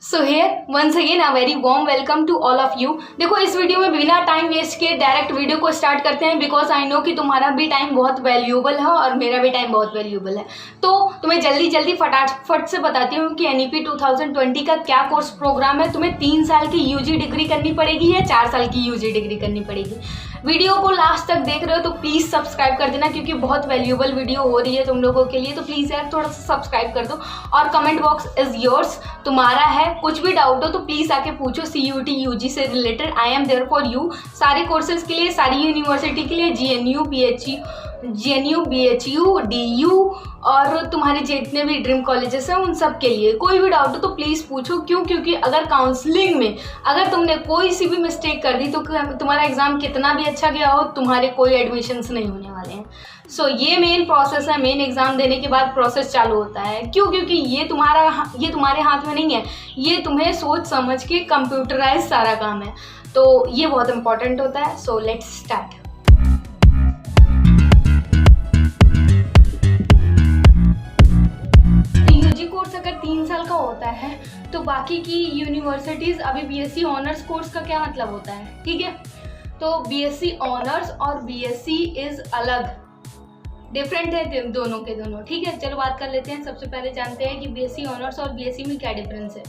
So here once again a very warm welcome to all of you. देखो इस video में बिना time waste किए डायरेक्ट वीडियो को स्टार्ट करते हैं, बिकॉज आई नो कि तुम्हारा भी टाइम बहुत वैल्यूएबल है और मेरा भी टाइम बहुत वैल्यूएबल है। तो तुम्हें जल्दी जल्दी फटाफट से बताती हूँ कि NEP 2020 का क्या कोर्स प्रोग्राम है। तुम्हें 3 साल की UG डिग्री करनी पड़ेगी या 4 साल की UG डिग्री करनी पड़ेगी। वीडियो को लास्ट तक देख रहे हो तो प्लीज़ सब्सक्राइब कर देना, क्योंकि बहुत वैल्यूएबल वीडियो हो रही है तुम लोगों के लिए। तो प्लीज़ यार थोड़ा सा सब्सक्राइब कर दो और कमेंट बॉक्स इज़ योर्स, तुम्हारा है। कुछ भी डाउट हो तो प्लीज़ आके पूछो CUT UG से related. I am there for you. सारे कोर्सेज के लिए, सारी यूनिवर्सिटी के लिए, GNU BHU DU और तुम्हारे जितने भी ड्रीम कॉलेजेस हैं उन सब के लिए। कोई भी डाउट हो तो प्लीज़ पूछो। क्यों? क्योंकि अगर काउंसलिंग में अगर तुमने कोई सी भी मिस्टेक कर दी तो तुम्हारा एग्ज़ाम कितना भी अच्छा गया हो, तुम्हारे कोई एडमिशन्स नहीं होने वाले हैं। सो ये मेन प्रोसेस है। मेन एग्ज़ाम देने के बाद प्रोसेस चालू होता है। क्यों? क्योंकि ये तुम्हारे हाथ में नहीं है, ये तुम्हें सोच समझ के कंप्यूटराइज सारा काम है। तो ये बहुत इंपॉर्टेंट होता है। So let's start. कोर्स अगर 3 साल का होता है तो बाकी की यूनिवर्सिटीज़ अभी BSc ऑनर्स कोर्स का क्या मतलब होता है, ठीक है। तो BSc ऑनर्स और BSc इज़ अलग, डिफरेंट है दोनों के दोनों, ठीक है। चलो बात कर लेते हैं। सबसे पहले जानते हैं कि BSc ऑनर्स और BSc में क्या डिफरेंस है।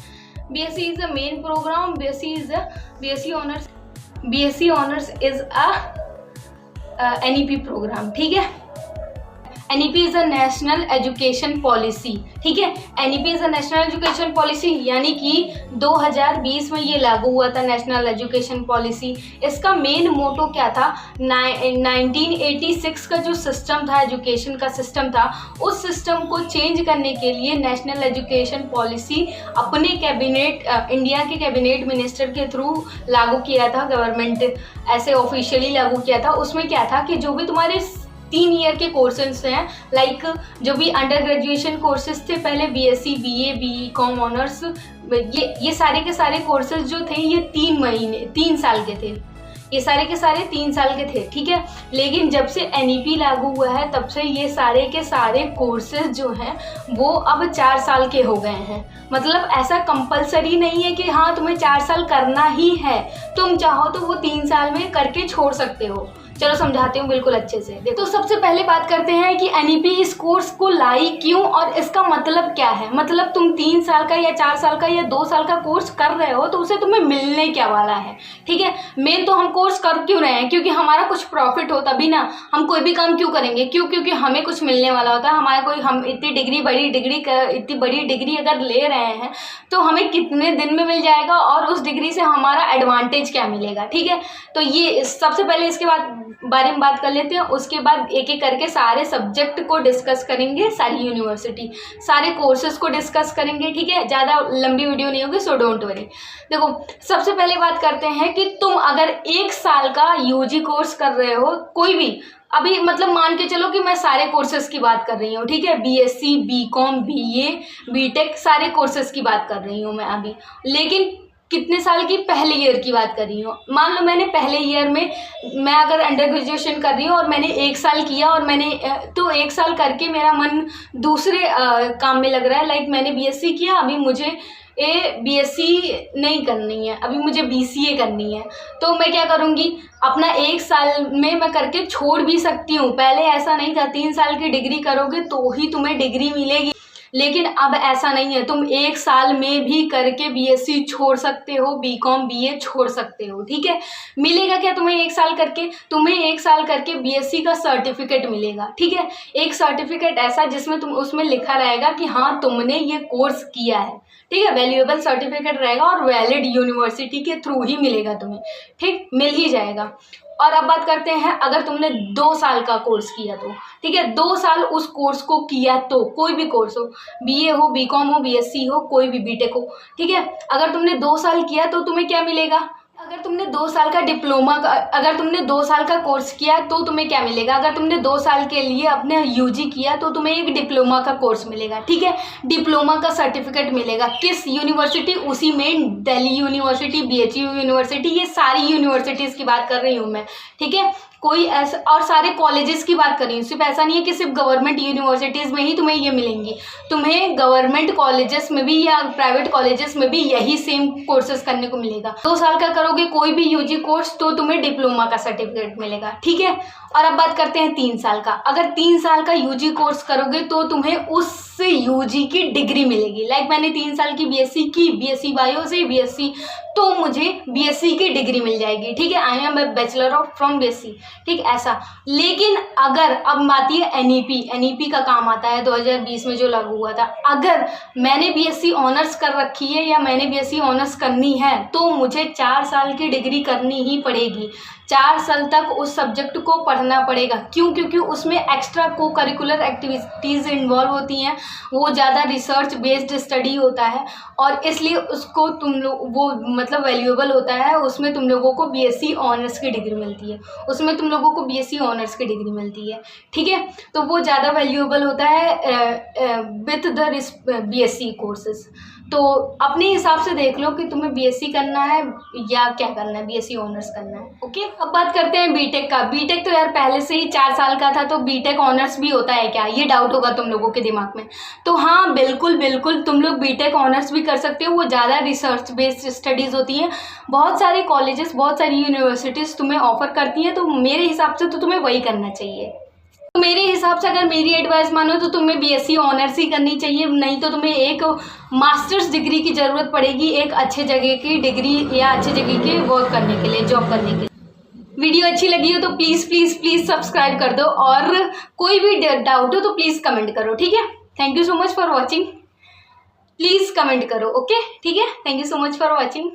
BSc is a main program, BSc honours is a NEP program, ठीक है। NEP is a national education policy, ठीक है। NEP is a national education policy, यानी कि 2020 में ये लागू हुआ था नेशनल एजुकेशन पॉलिसी। इसका मेन मोटो क्या था? 1986 का जो सिस्टम था, एजुकेशन का सिस्टम था, उस सिस्टम को चेंज करने के लिए नेशनल एजुकेशन पॉलिसी अपने कैबिनेट, इंडिया के कैबिनेट मिनिस्टर के थ्रू लागू किया था। गवर्नमेंट ऐसे ऑफिशियली लागू किया था। उसमें क्या था कि जो भी तुम्हारे 3 ईयर के कोर्सेज हैं, लाइक जो भी अंडर ग्रेजुएशन कोर्सेज थे पहले, BSc BA BCom ऑनर्स, ये सारे के सारे कोर्सेज जो थे ये 3 साल के थे। ये सारे के सारे 3 साल के थे, ठीक है। लेकिन जब से NEP लागू हुआ है तब से ये सारे के सारे कोर्सेज जो हैं वो अब 4 साल के हो गए हैं। मतलब ऐसा कंपलसरी नहीं है कि हाँ तुम्हें 4 साल करना ही है, तुम चाहो तो वो 3 साल में करके छोड़ सकते हो। चलो समझाती हूँ बिल्कुल अच्छे से। तो सबसे पहले बात करते हैं कि NEP इस कोर्स को लाई क्यों और इसका मतलब क्या है। मतलब तुम 3 साल का या 4 साल का या 2 साल का कोर्स कर रहे हो तो उसे तुम्हें मिलने क्या वाला है, ठीक है। मेन तो हम कोर्स कर क्यों रहे हैं? क्योंकि हमारा कुछ प्रॉफिट हो, तभी ना। हम कोई भी काम क्यों करेंगे? क्यों? क्योंकि हमें कुछ मिलने वाला होता है। हम इतनी बड़ी डिग्री अगर ले रहे हैं तो हमें कितने दिन में मिल जाएगा और उस डिग्री से हमारा एडवांटेज क्या मिलेगा, ठीक है। तो ये सबसे पहले इसके बारे में बात कर लेते हैं। उसके बाद एक एक करके सारे सब्जेक्ट को डिस्कस करेंगे, सारी यूनिवर्सिटी, सारे कोर्सेज को डिस्कस करेंगे, ठीक है। ज़्यादा लंबी वीडियो नहीं होगी, सो डोंट वरी। देखो सबसे पहले बात करते हैं कि तुम अगर 1 साल का UG कोर्स कर रहे हो, कोई भी, अभी मतलब मान के चलो कि मैं सारे कोर्सेज की बात कर रही हूँ, ठीक है। BSc BCom BA BTech सारे कोर्सेज की बात कर रही हूँ मैं अभी। लेकिन कितने साल की? पहले ईयर की बात कर रही हूँ। मान लो मैंने पहले ईयर में, मैं अगर अंडर ग्रेजुएशन कर रही हूँ और मैंने 1 साल किया और मैंने तो 1 साल करके मेरा मन दूसरे काम में लग रहा है। लाइक मैंने BSc किया, अभी मुझे BSc नहीं करनी है, अभी मुझे BCA करनी है। तो मैं क्या करूँगी? अपना 1 साल में मैं करके छोड़ भी सकती हूँ। पहले ऐसा नहीं था, 3 साल की डिग्री करोगे तो ही तुम्हें डिग्री मिलेगी। लेकिन अब ऐसा नहीं है, तुम 1 साल में भी करके BSc छोड़ सकते हो, BCom BA छोड़ सकते हो, ठीक है। मिलेगा क्या तुम्हें 1 साल करके? तुम्हें 1 साल करके BSc का सर्टिफिकेट मिलेगा, ठीक है। एक सर्टिफिकेट ऐसा जिसमें उसमें लिखा रहेगा कि हाँ तुमने ये कोर्स किया है, ठीक है। वैल्यूएबल सर्टिफिकेट रहेगा और वैलिड यूनिवर्सिटी के थ्रू ही मिलेगा तुम्हें, ठीक, मिल ही जाएगा। और अब बात करते हैं अगर तुमने 2 साल का कोर्स किया तो, ठीक है। 2 साल उस कोर्स को किया तो, कोई भी कोर्स हो, BA हो, BCom हो, BSc हो, कोई भी BTech हो, ठीक है। अगर तुमने 2 साल किया तो तुम्हें क्या मिलेगा? अगर तुमने 2 साल का अगर तुमने 2 साल का कोर्स किया तो तुम्हें क्या मिलेगा? अगर तुमने 2 साल के लिए अपने UG किया तो तुम्हें एक डिप्लोमा का कोर्स मिलेगा, ठीक है। डिप्लोमा का सर्टिफिकेट मिलेगा। किस यूनिवर्सिटी? उसी में दिल्ली यूनिवर्सिटी, BHU यूनिवर्सिटी, ये सारी यूनिवर्सिटीज़ की बात कर रही हूँ मैं, ठीक है। कोई ऐसा, और सारे कॉलेजेस की बात कर रही हूँ, सिर्फ ऐसा नहीं है कि सिर्फ गवर्नमेंट यूनिवर्सिटीज़ में ही तुम्हें ये मिलेंगी, तुम्हें गवर्नमेंट कॉलेजेस में भी या प्राइवेट कॉलेजेस में भी यही सेम कोर्सेज करने को मिलेगा। 2 साल का करोगे कोई भी यूजी कोर्स तो तुम्हें डिप्लोमा का सर्टिफिकेट मिलेगा, ठीक है। और अब बात करते हैं 3 साल का। अगर 3 साल का यूजी कोर्स करोगे तो तुम्हें उस यूजी की डिग्री मिलेगी। लाइक मैंने 3 साल की बीएससी की, बीएससी बायो से बीएससी, तो मुझे बीएससी की डिग्री मिल जाएगी, ठीक है। I am bachelor of from BSc, ठीक, ऐसा। लेकिन अगर अब आती है एनईपी का काम आता है 2020 में जो लागू हुआ था। अगर मैंने बीएससी ऑनर्स कर रखी है या मैंने बीएससी ऑनर्स करनी है तो मुझे 4 साल की डिग्री करनी ही पड़ेगी। 4 साल तक उस सब्जेक्ट को पढ़ना पड़ेगा। क्यों? क्योंकि उसमें एक्स्ट्रा को करिकुलर एक्टिविटीज़ इन्वॉल्व होती हैं, वो ज़्यादा रिसर्च बेस्ड स्टडी होता है और इसलिए उसको तुम लोग वो मतलब वैल्यूएबल होता है। उसमें तुम लोगों को बीएससी ऑनर्स की डिग्री मिलती है, उसमें तुम लोगों को बीएससी ऑनर्स की डिग्री मिलती है, ठीक है। तो वो ज़्यादा वैल्यूएबल होता है विथ द बीएससी कोर्सेज। तो अपने हिसाब से देख लो कि तुम्हें बीएससी करना है या क्या करना है, बीएससी ऑनर्स करना है, ओके। अब बात करते हैं बीटेक का। बीटेक तो यार पहले से ही 4 साल का था, तो बीटेक ऑनर्स भी होता है क्या, ये डाउट होगा तुम लोगों के दिमाग में। तो हाँ, बिल्कुल बिल्कुल तुम लोग बीटेक ऑनर्स भी कर सकते हो। वो ज़्यादा रिसर्च बेस्ड स्टडीज़ होती हैं, बहुत सारे कॉलेजेस, बहुत सारी यूनिवर्सिटीज़ तुम्हें ऑफर करती हैं। तो मेरे हिसाब से तो तुम्हें वही करना चाहिए। तो मेरे हिसाब से अगर मेरी एडवाइस मानो तो तुम्हें बीएससी ऑनर्स ही करनी चाहिए, नहीं तो तुम्हें एक मास्टर्स डिग्री की ज़रूरत पड़ेगी, एक अच्छे जगह की डिग्री या अच्छे जगह के वर्क करने के लिए, जॉब करने के लिए। वीडियो अच्छी लगी हो तो प्लीज़ प्लीज़ प्लीज़ सब्सक्राइब कर दो, और कोई भी डाउट हो तो प्लीज़ कमेंट करो, ठीक है। Thank you so much for watching. Please comment करो, ओके, ठीक है। Thank you so much for watching.